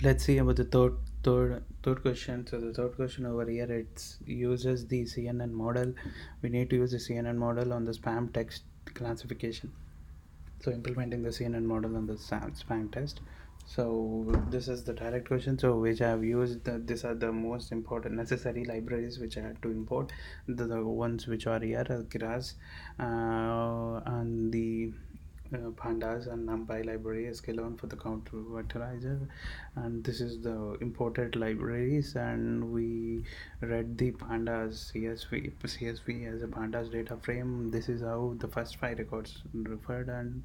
Let's see about the third question. So the third question over here, it uses the CNN model. We need to use the CNN model on the spam text classification. So implementing the CNN model on the spam test. So this is the direct question. So which I have used. These are the most important necessary libraries which I had to import. The ones which are here, Keras, and the pandas and numpy library sklearn for the counter-vectorizer, and this is the imported libraries, and we read the pandas CSV as a pandas data frame. This is how the first five records referred, and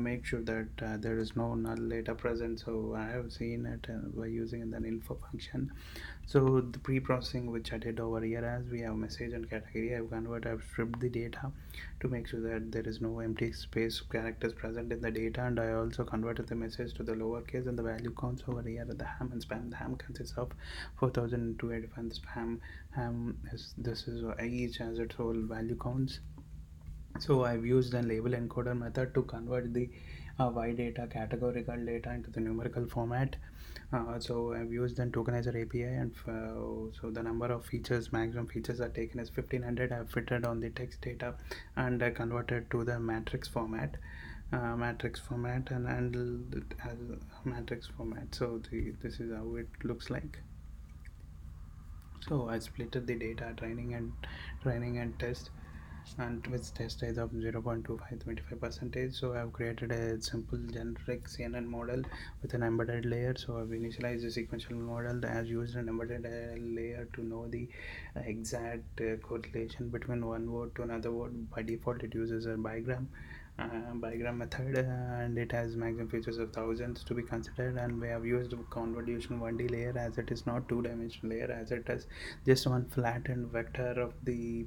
make sure that there is no null data present. So I have seen it by using an info function. So the pre-processing which I did over here, as we have message and category, I've stripped the data to make sure that there is no empty space characters present in the data, and I also converted the message to the lowercase, and the value counts over here at the ham and spam. The ham consists of 4285, and the spam ham is this is each has its own value counts. So I've used a label encoder method to convert the Y data categorical data into the numerical format. So I've used the tokenizer API, and so the number of features, maximum features are taken as 1500. I've fitted on the text data, and I converted to the matrix format, and handled it as a matrix format. So this is how it looks like. So I splitted the data training and test, and with test size of 0.25 percentage. So I've created a simple generic CNN model with an embedded layer. So I've initialized the sequential model that has used an embedded layer to know the exact correlation between one word to another word. By default it uses a bigram method, and it has maximum features of thousands to be considered, and we have used convolution 1D layer, as it is not two-dimensional layer, as it is just one flattened vector of the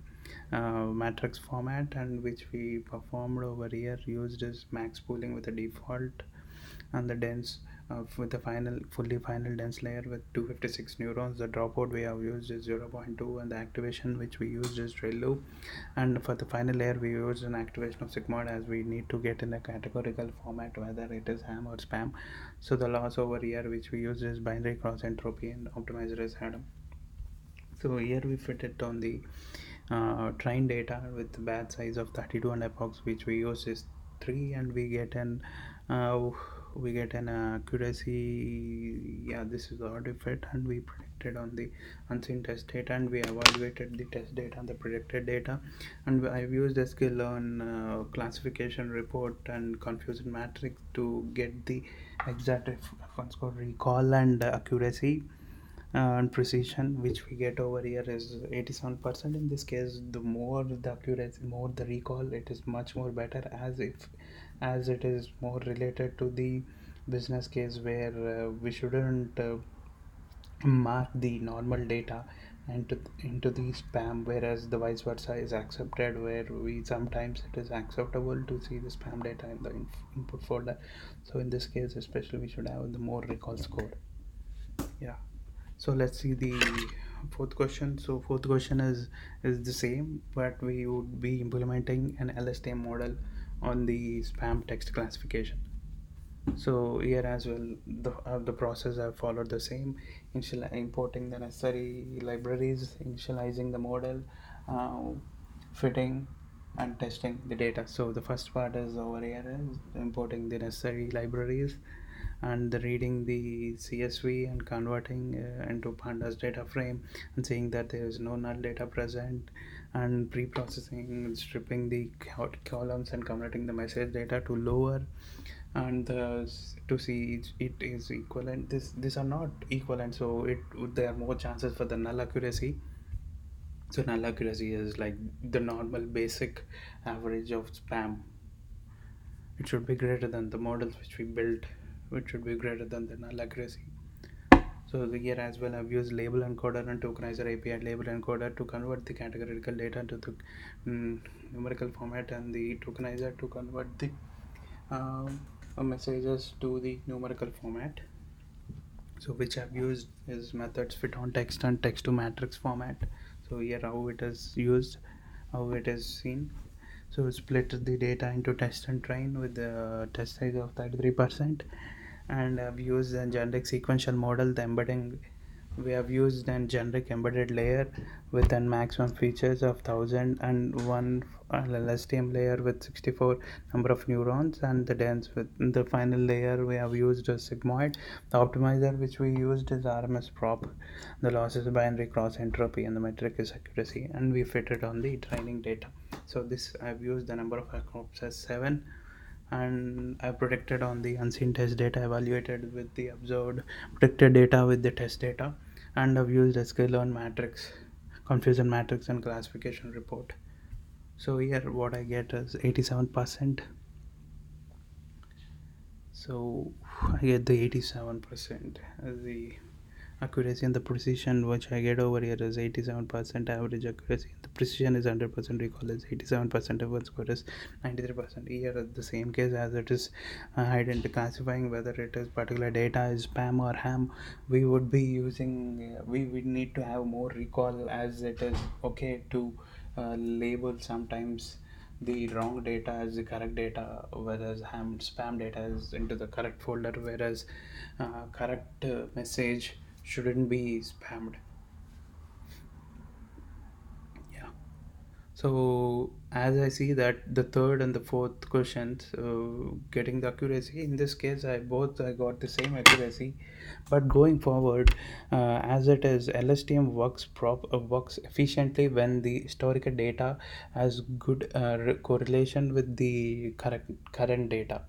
matrix format, and which we performed over here used as max pooling with the default, and the dense with the fully final dense layer with 256 neurons. The dropout we have used is zero point 0.2, and the activation which we used is ReLU, and for the final layer we use an activation of sigmod, as we need to get in a categorical format whether it is ham or spam. So the loss over here which we use is binary cross entropy, and optimizer is Adam. So here we fit it on the train data with the batch size of 32, and epochs which we use is 3, and uh, we get an accuracy. Yeah, this is the artifact, and we predicted on the unseen test data, and we evaluated the test data and the predicted data, and I've used a skill on classification report and confusion matrix to get the exact what's called recall and accuracy and precision, which we get over here is 87%. In this case, the more the accuracy, more the recall, it is much more better, as it is more related to the business case, where we shouldn't mark the normal data into the spam, whereas the vice versa is accepted, where we sometimes it is acceptable to see the spam data in the input folder. So in this case especially, we should have the more recall score. Yeah. So let's see the fourth question. So fourth question is the same, but we would be implementing an LSTM model on the spam text classification. So here as well, the process I followed the same: importing the necessary libraries, initializing the model, uh, fitting, and testing the data. So the first part is over here is importing the necessary libraries, and the reading the CSV and converting into pandas data frame, and saying that there is no null data present, and pre-processing, stripping the columns and converting the message data to lower, and to see it is equivalent. These are not equivalent, so it there are more chances for the null accuracy. So null accuracy is like the normal basic average of spam. It should be greater than the models which we built, which should be greater than the null accuracy. So here as well, I've used label encoder and tokenizer API label encoder to convert the categorical data to the numerical format, and the tokenizer to convert the um, messages to the numerical format. So which I've used is methods fit on text and text to matrix format. So here how it is used, how it is seen. So split the data into test and train with the test size of 33%, and I've used a generic sequential model. The embedding we have used a generic embedded layer with a maximum features of 1001 LSTM layer with 64 number of neurons, and the dense with the final layer we have used a sigmoid. The optimizer which we used is RMS prop. The loss is binary cross entropy and the metric is accuracy, and we fit it on the training data. So this I've used the number of crops as 7, and I predicted on the unseen test data, evaluated with the observed predicted data with the test data, and I've used sklearn matrix, confusion matrix, and classification report. So here what I get is 87%. So I get the 87% as the accuracy, and the precision which I get over here is 87% average accuracy. The precision is 100%, recall is 87%, of one score is 93%. Here at the same case as it is classifying whether it is particular data is spam or ham, we would be using we would need to have more recall, as it is okay to label sometimes the wrong data as the correct data, whereas ham spam data is into the correct folder, whereas correct message shouldn't be spammed. Yeah. So as I see that the third and the fourth questions, getting the accuracy in this case, I got the same accuracy, but going forward, as it is LSTM works efficiently when the historical data has good correlation with the correct current data.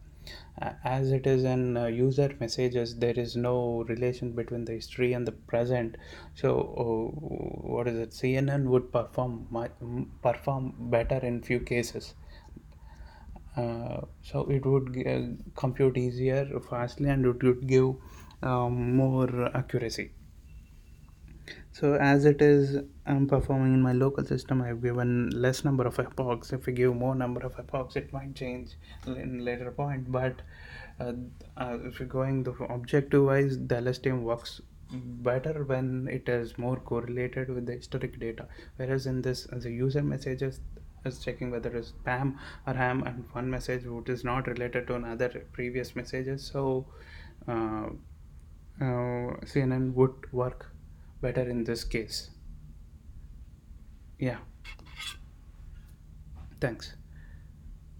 As it is in user messages, there is no relation between the history and the present. So what is it, CNN would perform better in few cases. So it would compute easier fastly, and it would give more accuracy. So as it is I'm performing in my local system, I've given less number of epochs. If we give more number of epochs, it might change in later point. But uh, if you're going the objective wise, the LSTM works better when it is more correlated with the historic data. Whereas in this, as a user messages is checking whether it's spam or ham, and one message which is not related to another previous messages. So uh, CNN would work better in this case. Yeah, thanks.